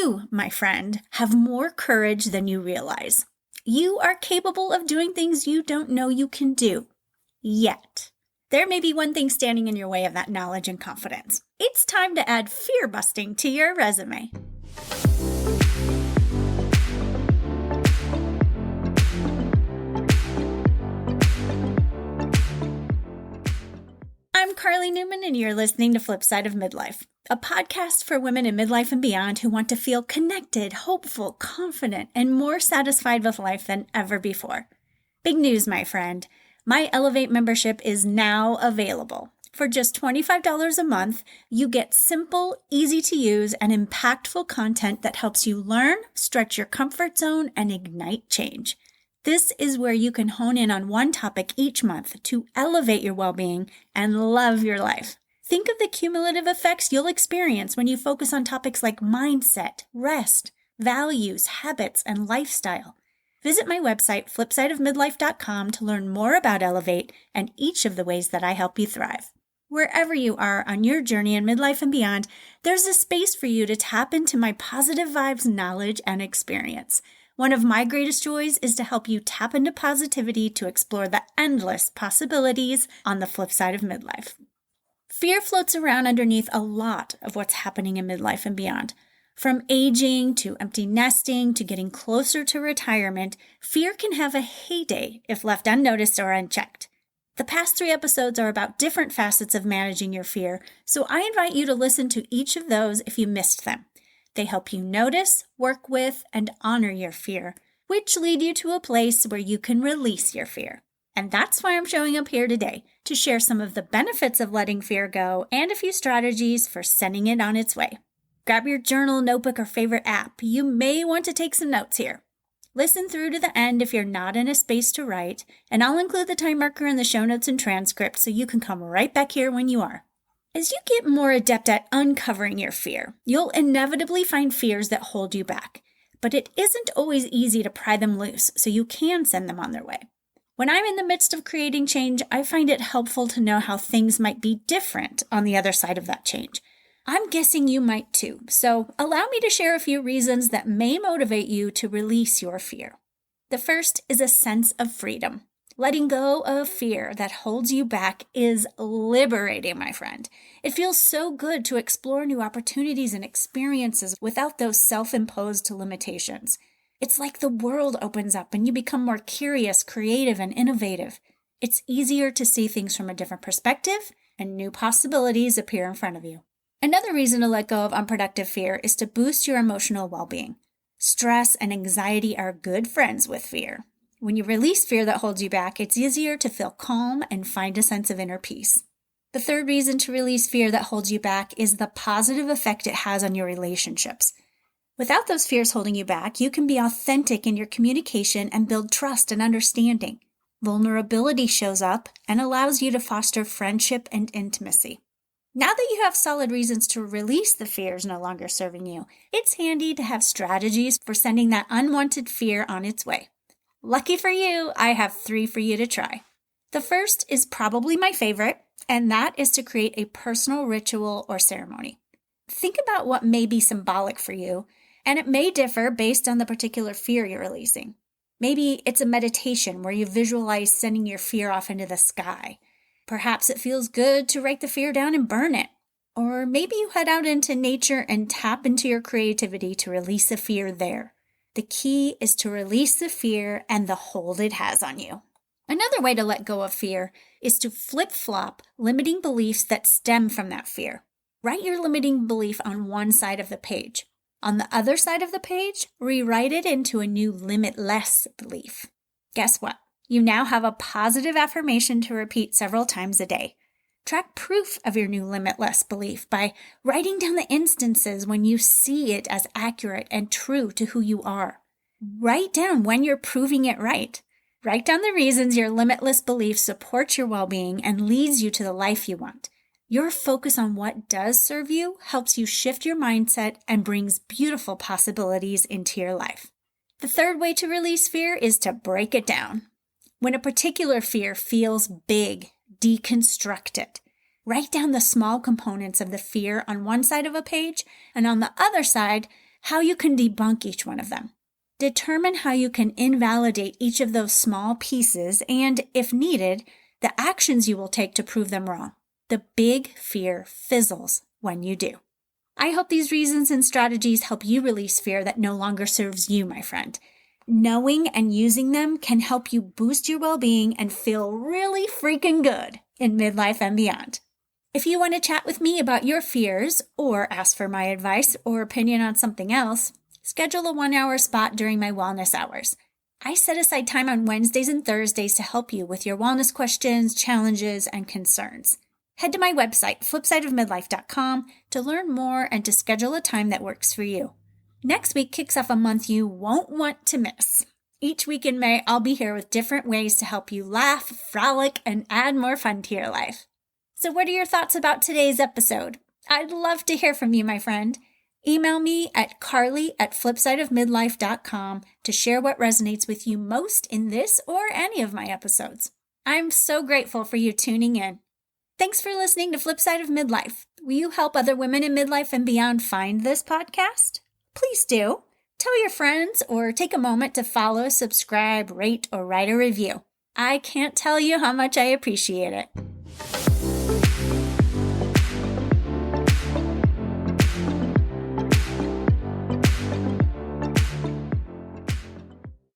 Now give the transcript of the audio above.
You, my friend, have more courage than you realize. You are capable of doing things you don't know you can do. Yet. There may be one thing standing in your way of that knowledge and confidence. It's time to add fear busting to your resume. I'm Karli Newman, and you're listening to Flipside of Midlife, a podcast for women in midlife and beyond who want to feel connected, hopeful, confident, and more satisfied with life than ever before. Big news, my friend. My Elevate membership is now available. For just $25 a month, you get simple, easy to use, and impactful content that helps you learn, stretch your comfort zone, and ignite change. This is where you can hone in on one topic each month to elevate your well-being and love your life. Think of the cumulative effects you'll experience when you focus on topics like mindset, rest, values, habits, and lifestyle. Visit my website, flipsideofmidlife.com, to learn more about Elevate and each of the ways that I help you thrive. Wherever you are on your journey in midlife and beyond, there's a space for you to tap into my positive vibes, knowledge, and experience. One of my greatest joys is to help you tap into positivity to explore the endless possibilities on the flip side of midlife. Fear floats around underneath a lot of what's happening in midlife and beyond. From aging to empty nesting to getting closer to retirement, fear can have a heyday if left unnoticed or unchecked. The past 3 episodes are about different facets of managing your fear, so I invite you to listen to each of those if you missed them. They help you notice, work with, and honor your fear, which lead you to a place where you can release your fear. And that's why I'm showing up here today, to share some of the benefits of letting fear go and a few strategies for sending it on its way. Grab your journal, notebook, or favorite app. You may want to take some notes here. Listen through to the end if you're not in a space to write, and I'll include the time marker in the show notes and transcript so you can come right back here when you are. As you get more adept at uncovering your fear, you'll inevitably find fears that hold you back. But it isn't always easy to pry them loose, so you can send them on their way. When I'm in the midst of creating change, I find it helpful to know how things might be different on the other side of that change. I'm guessing you might too, so allow me to share a few reasons that may motivate you to release your fear. The first is a sense of freedom. Letting go of fear that holds you back is liberating, my friend. It feels so good to explore new opportunities and experiences without those self-imposed limitations. It's like the world opens up and you become more curious, creative, and innovative. It's easier to see things from a different perspective, and new possibilities appear in front of you. Another reason to let go of unproductive fear is to boost your emotional well-being. Stress and anxiety are good friends with fear. When you release fear that holds you back, it's easier to feel calm and find a sense of inner peace. The third reason to release fear that holds you back is the positive effect it has on your relationships. Without those fears holding you back, you can be authentic in your communication and build trust and understanding. Vulnerability shows up and allows you to foster friendship and intimacy. Now that you have solid reasons to release the fears no longer serving you, it's handy to have strategies for sending that unwanted fear on its way. Lucky for you, I have 3 for you to try. The first is probably my favorite, and that is to create a personal ritual or ceremony. Think about what may be symbolic for you, and it may differ based on the particular fear you're releasing. Maybe it's a meditation where you visualize sending your fear off into the sky. Perhaps it feels good to write the fear down and burn it. Or maybe you head out into nature and tap into your creativity to release the fear there. The key is to release the fear and the hold it has on you. Another way to let go of fear is to flip-flop limiting beliefs that stem from that fear. Write your limiting belief on one side of the page. On the other side of the page, rewrite it into a new limitless belief. Guess what? You now have a positive affirmation to repeat several times a day. Track proof of your new limitless belief by writing down the instances when you see it as accurate and true to who you are. Write down when you're proving it right. Write down the reasons your limitless belief supports your well-being and leads you to the life you want. Your focus on what does serve you helps you shift your mindset and brings beautiful possibilities into your life. The third way to release fear is to break it down. When a particular fear feels big, deconstruct it. Write down the small components of the fear on one side of a page, and on the other side, how you can debunk each one of them. Determine how you can invalidate each of those small pieces and, if needed, the actions you will take to prove them wrong. The big fear fizzles when you do. I hope these reasons and strategies help you release fear that no longer serves you, my friend. Knowing and using them can help you boost your well-being and feel really freaking good in midlife and beyond. If you want to chat with me about your fears or ask for my advice or opinion on something else, schedule a 1-hour spot during my wellness hours. I set aside time on Wednesdays and Thursdays to help you with your wellness questions, challenges, and concerns. Head to my website, flipsideofmidlife.com, to learn more and to schedule a time that works for you. Next week kicks off a month you won't want to miss. Each week in May, I'll be here with different ways to help you laugh, frolic, and add more fun to your life. So what are your thoughts about today's episode? I'd love to hear from you, my friend. Email me at Karli@flipsideofmidlife.com to share what resonates with you most in this or any of my episodes. I'm so grateful for you tuning in. Thanks for listening to Flipside of Midlife. Will you help other women in midlife and beyond find this podcast? Please do. Tell your friends or take a moment to follow, subscribe, rate, or write a review. I can't tell you how much I appreciate it.